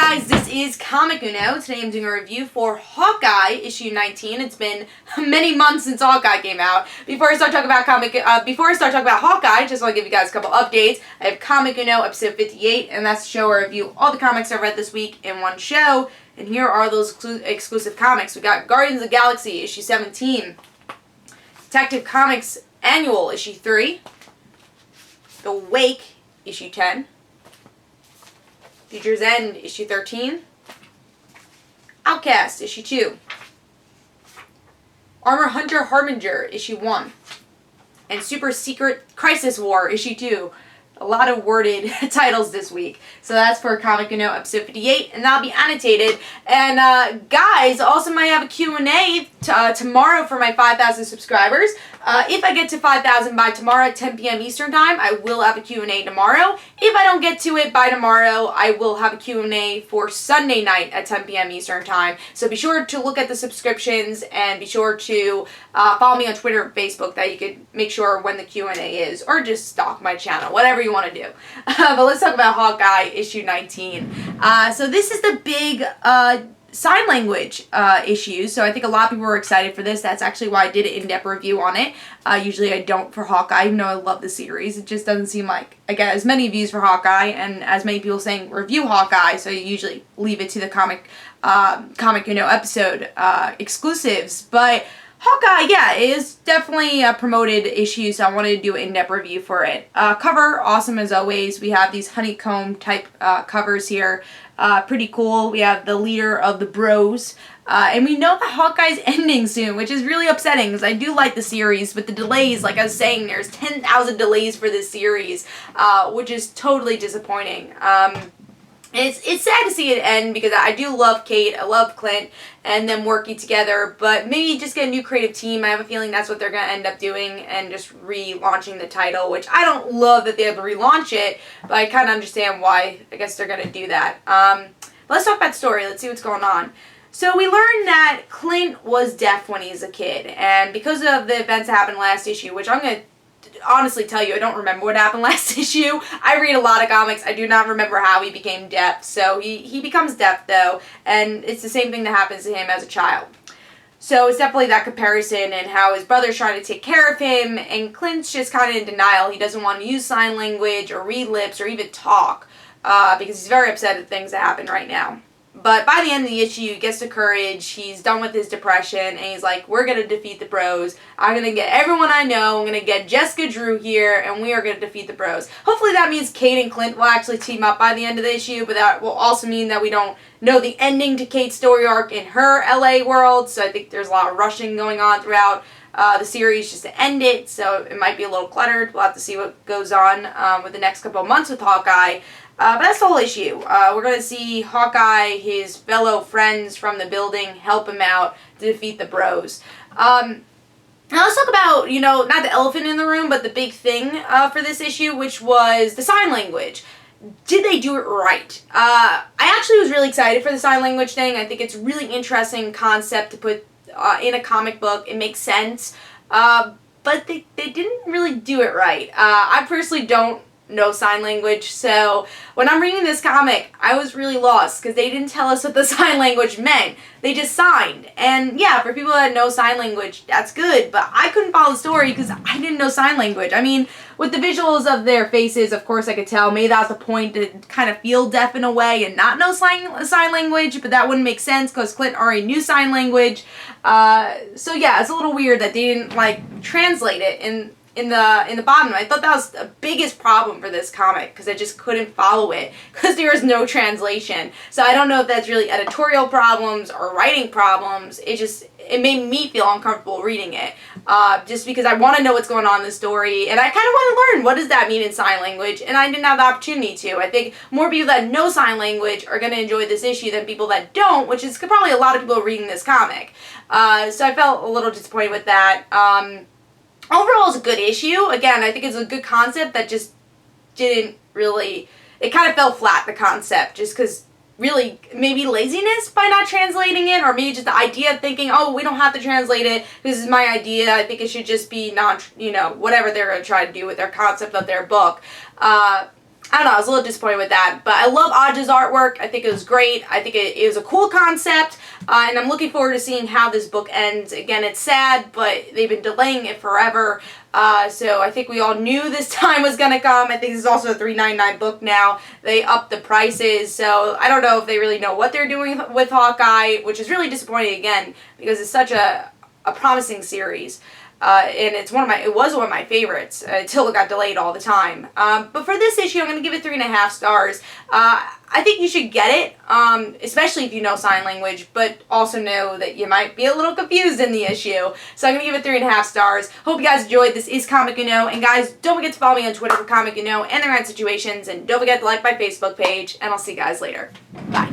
guys, this is Comic Uno. Today I'm doing a review for Hawkeye issue 19. It's been many months since Hawkeye came out. Before I start talking about Hawkeye, I just want to give you guys a couple updates. I have Comic Uno episode 58, and that's the show where I review all the comics I've read this week in one show. And here are those exclusive comics. We got Guardians of the Galaxy issue 17, Detective Comics Annual issue 3, The Wake issue 10, Future's End, issue 13. Outcast, issue 2. Armor Hunter Harbinger, issue 1. And Super Secret Crisis War, issue 2. A lot of worded titles this week. So that's for Comic Uno episode 58, and that'll be annotated. And guys, also might have a Q&A tomorrow for my 5,000 subscribers. If I get to 5,000 by tomorrow at 10 p.m. Eastern Time, I will have a Q&A tomorrow. If I don't get to it by tomorrow, I will have a Q&A for Sunday night at 10 p.m. Eastern Time. So be sure to look at the subscriptions and be sure to follow me on Twitter and Facebook that you could make sure when the Q&A is, or just stalk my channel, whatever you want to do. But let's talk about Hawkeye issue 19. So this is the big sign language issue, so I think a lot of people were excited for this. That's actually why I did an in-depth review on it. Usually I don't for Hawkeye, even though I love the series. It just doesn't seem like I get as many views for Hawkeye and as many people saying review Hawkeye, so you usually leave it to the Comic Uno episode exclusives. But Hawkeye, yeah, it is definitely a promoted issue, so I wanted to do an in-depth review for it. Cover, awesome as always. We have these honeycomb type covers here. Pretty cool. We have the leader of the bros. And we know that Hawkeye's ending soon, which is really upsetting because I do like the series, but the delays, like I was saying, there's 10,000 delays for this series, which is totally disappointing. It's sad to see it end because I do love Kate, I love Clint, and them working together, but maybe just get a new creative team. I have a feeling that's what they're going to end up doing and just relaunching the title, which I don't love that they have to relaunch it, but I kind of understand why I guess they're going to do that. But let's talk about the story. Let's see what's going on. So we learned that Clint was deaf when he was a kid, and because of the events that happened last issue, which I'm going to honestly tell you, I don't remember what happened last issue. I read a lot of comics. I do not remember how he became deaf. So he becomes deaf though, and it's the same thing that happens to him as a child. So it's definitely that comparison and how his brother's trying to take care of him, and Clint's just kind of in denial. He doesn't want to use sign language or read lips or even talk because he's very upset at things that happen right now. But by the end of the issue, he gets the courage, he's done with his depression, and he's like, we're going to defeat the bros. I'm going to get everyone I know, I'm going to get Jessica Drew here, and we are going to defeat the bros. Hopefully that means Kate and Clint will actually team up by the end of the issue, but that will also mean that we don't know the ending to Kate's story arc in her LA world, so I think there's a lot of rushing going on throughout the series just to end it, so it might be a little cluttered. We'll have to see what goes on with the next couple of months with Hawkeye. But that's the whole issue. We're going to see Hawkeye, his fellow friends from the building, help him out to defeat the bros. Now let's talk about, not the elephant in the room, but the big thing for this issue, which was the sign language. Did they do it right? I actually was really excited for the sign language thing. I think it's a really interesting concept to put in a comic book. It makes sense. But they didn't really do it right. I personally don't know sign language, so when I'm reading this comic, I was really lost because they didn't tell us what the sign language meant. They just signed. And yeah, for people that know sign language, that's good, but I couldn't follow the story because I didn't know sign language. I mean, with the visuals of their faces, of course I could tell. Maybe that's the point, to kind of feel deaf in a way and not know sign language, but that wouldn't make sense because Clint already knew sign language. So yeah, it's a little weird that they didn't translate it in the bottom. I thought that was the biggest problem for this comic because I just couldn't follow it because there was no translation. So I don't know if that's really editorial problems or writing problems. It made me feel uncomfortable reading it just because I want to know what's going on in the story, and I kind of want to learn what does that mean in sign language, and I didn't have the opportunity to. I think more people that know sign language are going to enjoy this issue than people that don't, which is probably a lot of people reading this comic. So I felt a little disappointed with that. Overall, it's a good issue. Again, I think it's a good concept that just didn't really, it kind of fell flat, the concept, just because really maybe laziness by not translating it, or maybe just the idea of thinking, oh, we don't have to translate it, this is my idea, I think it should just be not, whatever they're going to try to do with their concept of their book. I don't know, I was a little disappointed with that, but I love Aj's artwork. I think it was great. I think it was a cool concept, and I'm looking forward to seeing how this book ends. Again, it's sad, but they've been delaying it forever, so I think we all knew this time was going to come. I think this is also a $3.99 book now. They upped the prices, so I don't know if they really know what they're doing with Hawkeye, which is really disappointing again, because it's such a promising series. And it was one of my favorites until it got delayed all the time. But for this issue, I'm going to give it 3.5 stars. I think you should get it, especially if you know sign language, but also know that you might be a little confused in the issue. So I'm going to give it 3.5 stars. Hope you guys enjoyed. This is Comic Uno, and guys, don't forget to follow me on Twitter for Comic Uno and the Rant Situations, and don't forget to like my Facebook page, and I'll see you guys later. Bye.